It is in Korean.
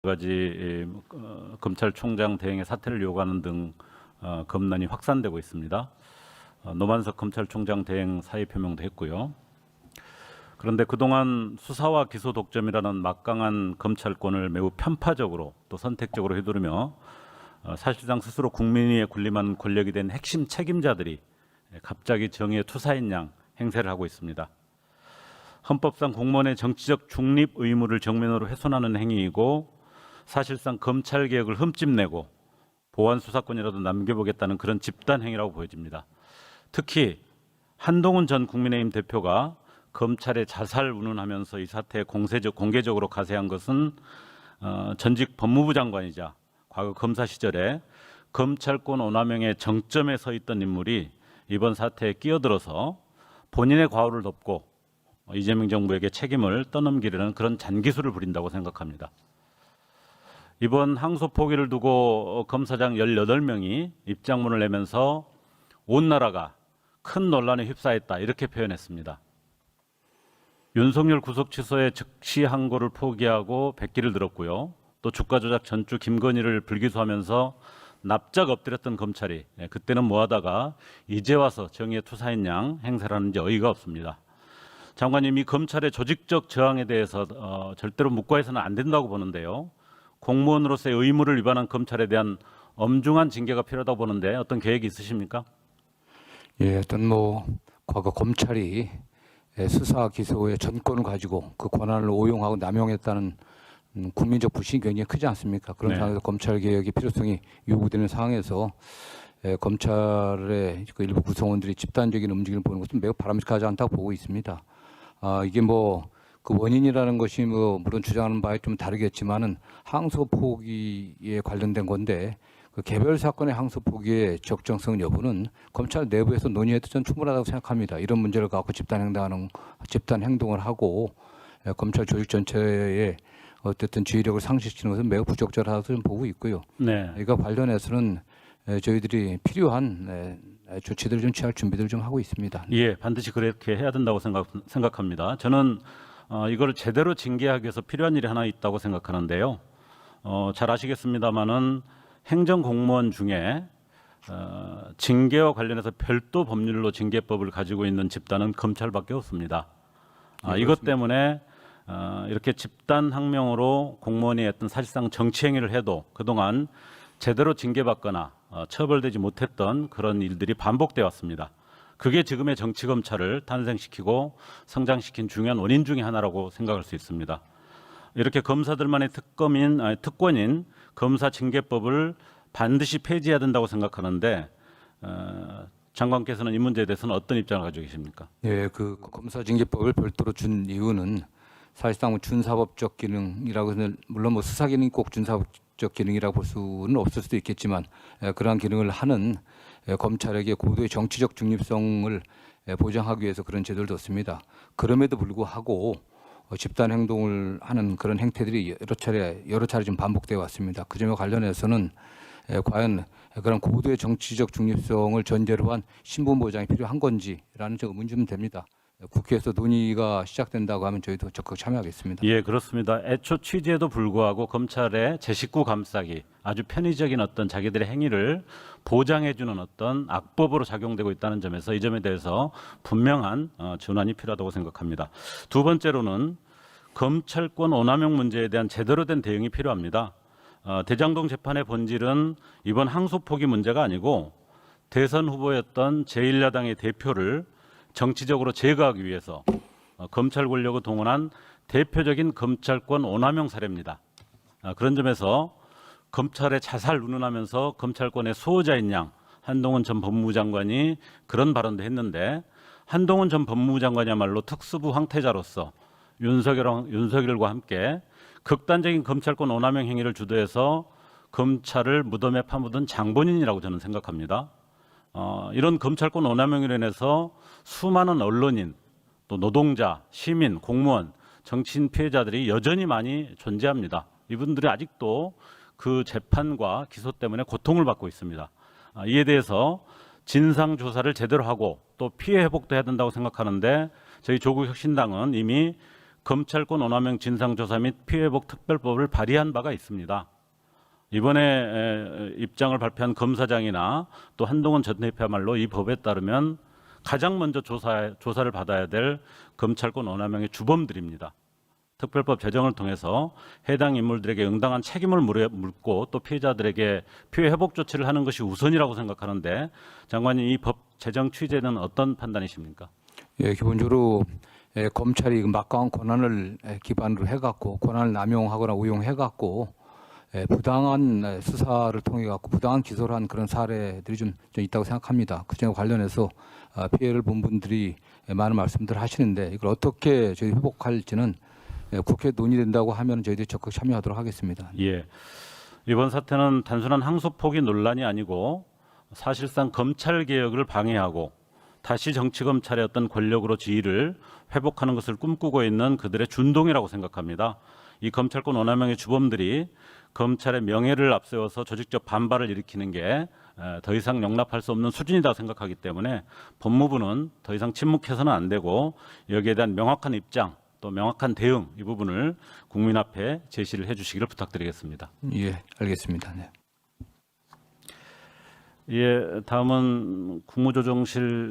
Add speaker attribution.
Speaker 1: 가지 검찰총장 대행의 사퇴를 요구하는 등 검란이 확산되고 있습니다. 노만석 검찰총장 대행 사의 표명도 했고요. 그런데 그동안 수사와 기소 독점이라는 막강한 검찰권을 매우 편파적으로 또 선택적으로 휘두르며 사실상 스스로 국민위에 군림한 권력이 된 핵심 책임자들이 갑자기 정의의 투사인 양 행세를 하고 있습니다. 헌법상 공무원의 정치적 중립 의무를 정면으로 훼손하는 행위이고 사실상 검찰개혁을 흠집내고 보안 수사권이라도 남겨보겠다는 그런 집단 행위라고 보여집니다. 특히 한동훈 전 국민의힘 대표가 검찰의 자살 운운하면서 이 사태에 공개적으로 가세한 것은 전직 법무부 장관이자 과거 검사 시절에 검찰권 오남용의 정점에 서 있던 인물이 이번 사태에 끼어들어서 본인의 과오를 덮고 이재명 정부에게 책임을 떠넘기려는 그런 잔기술을 부린다고 생각합니다. 이번 항소 포기를 두고 검사장 18명이 입장문을 내면서 온 나라가 큰 논란에 휩싸였다 이렇게 표현했습니다. 윤석열 구속 취소에 즉시 항고를 포기하고 백기를 들었고요. 또 주가 조작 전주 김건희를 불기소하면서 납작 엎드렸던 검찰이 그때는 뭐하다가 이제 와서 정의의 투사인 양 행세를 하는지 어이가 없습니다. 장관님, 이 검찰의 조직적 저항에 대해서 절대로 묵과해서는 안 된다고 보는데요. 공무원으로서의 의무를 위반한 검찰에 대한 엄중한 징계가 필요하다고 보는데 어떤 계획이 있으십니까?
Speaker 2: 예, 어떤 과거 검찰이 수사 기소의 전권을 가지고 그 권한을 오용하고 남용했다는 국민적 불신이 굉장히 크지 않습니까? 그런 상황에서 검찰 개혁의 필요성이 요구되는 상황에서 검찰의 그 일부 구성원들이 집단적인 움직임을 보는 것은 매우 바람직하지 않다고 보고 있습니다. 이게 그 원인이라는 것이 물론 주장하는 바에 좀 다르겠지만은 항소 포기에 관련된 건데 그 개별 사건의 항소 포기의 적정성 여부는 검찰 내부에서 논의해도 전 충분하다고 생각합니다. 이런 문제를 갖고 집단 행동을 하고 검찰 조직 전체에 어쨌든 지휘력을 상실시키는 것은 매우 부적절하다고 저는 보고 있고요.
Speaker 1: 네.
Speaker 2: 이거 관련해서는 저희들이 필요한 조치들을 좀 취할 준비들을 좀 하고 있습니다.
Speaker 1: 예, 반드시 그렇게 해야 된다고 생각합니다. 저는 이걸 제대로 징계하기 위해서 필요한 일이 하나 있다고 생각하는데요. 잘 아시겠습니다마는 행정공무원 중에 징계와 관련해서 별도 법률로 징계법을 가지고 있는 집단은 검찰밖에 없습니다. 이것 때문에 이렇게 집단 항명으로 공무원이 어떤 사실상 정치 행위를 해도 그동안 제대로 징계받거나 처벌되지 못했던 그런 일들이 반복되어 왔습니다. 그게 지금의 정치 검찰을 탄생시키고 성장시킨 중요한 원인 중에 하나라고 생각할 수 있습니다. 이렇게 검사들만의 특권인 검사징계법을 반드시 폐지해야 된다고 생각하는데 장관께서는 이 문제에 대해서는 어떤 입장을 가지고 계십니까?
Speaker 2: 예, 그 검사징계법을 별도로 준 이유는 사실상 준사법적 기능이라고 해서 물론 수사 기능이 꼭 준사법적 기능이라고 볼 수는 없을 수도 있겠지만 그러한 기능을 하는 검찰에게 고도의 정치적 중립성을 보장하기 위해서 그런 제도를 뒀습니다. 그럼에도 불구하고 집단 행동을 하는 그런 행태들이 여러 차례 좀 반복되어 왔습니다. 그 점에 관련해서는 과연 그런 고도의 정치적 중립성을 전제로 한 신분 보장이 필요한 건지라는 의문 좀 됩니다. 국회에서 논의가 시작된다고 하면 저희도 적극 참여하겠습니다.
Speaker 1: 예, 그렇습니다. 애초 취지에도 불구하고 검찰의 제 식구 감싸기, 아주 편의적인 어떤 자기들의 행위를 보장해주는 어떤 악법으로 작용되고 있다는 점에서 이 점에 대해서 분명한 전환이 필요하다고 생각합니다. 두 번째로는 검찰권 오남용 문제에 대한 제대로 된 대응이 필요합니다. 대장동 재판의 본질은 이번 항소 포기 문제가 아니고 대선 후보였던 제1야당의 대표를 정치적으로 제거하기 위해서 검찰 권력을 동원한 대표적인 검찰권 오남용 사례입니다. 그런 점에서 검찰의 자살 운운하면서 검찰권의 수호자인 양 한동훈 전 법무부 장관이 그런 발언도 했는데 한동훈 전 법무부 장관이야말로 특수부 황태자로서 윤석열과 함께 극단적인 검찰권 오남용 행위를 주도해서 검찰을 무덤에 파묻은 장본인이라고 저는 생각합니다. 이런 검찰권 오남용으로 인해서 수많은 언론인, 또 노동자, 시민, 공무원, 정치인 피해자들이 여전히 많이 존재합니다. 이분들이 아직도 그 재판과 기소 때문에 고통을 받고 있습니다. 이에 대해서 진상조사를 제대로 하고 또 피해 회복도 해야 된다고 생각하는데 저희 조국혁신당은 이미 검찰권 오남용 진상조사 및 피해회복 특별법을 발의한 바가 있습니다. 이번에 입장을 발표한 검사장이나 또 한동훈 전 대표야말로 이 법에 따르면 가장 먼저 조사를 받아야 될 검찰권 오남용의 주범들입니다. 특별법 제정을 통해서 해당 인물들에게 응당한 책임을 물고 또 피해자들에게 피해 회복 조치를 하는 것이 우선이라고 생각하는데 장관님 이 법 제정 취지에는 어떤 판단이십니까?
Speaker 2: 예, 기본적으로 검찰이 막강한 권한을 기반으로 해갖고 권한을 남용하거나 우용해갖고 부당한 수사를 통해갖고 부당한 기소를 한 그런 사례들이 좀 있다고 생각합니다. 그 점에 관련해서 피해를 본 분들이 많은 말씀들을 하시는데 이걸 어떻게 저희 회복할지는 국회 논의된다고 하면 저희들이 적극 참여하도록 하겠습니다.
Speaker 1: 예. 이번 사태는 단순한 항소 포기 논란이 아니고 사실상 검찰 개혁을 방해하고 다시 정치 검찰의 어떤 권력으로 지위를 회복하는 것을 꿈꾸고 있는 그들의 준동이라고 생각합니다. 이 검찰권 오남용의 주범들이 검찰의 명예를 앞세워서 조직적 반발을 일으키는 게 더 이상 용납할 수 없는 수준이다 생각하기 때문에 법무부는 더 이상 침묵해서는 안 되고 여기에 대한 명확한 입장 또 명확한 대응 이 부분을 국민 앞에 제시를 해주시기를 부탁드리겠습니다.
Speaker 2: 예, 알겠습니다. 네.
Speaker 1: 예, 다음은 국무조정실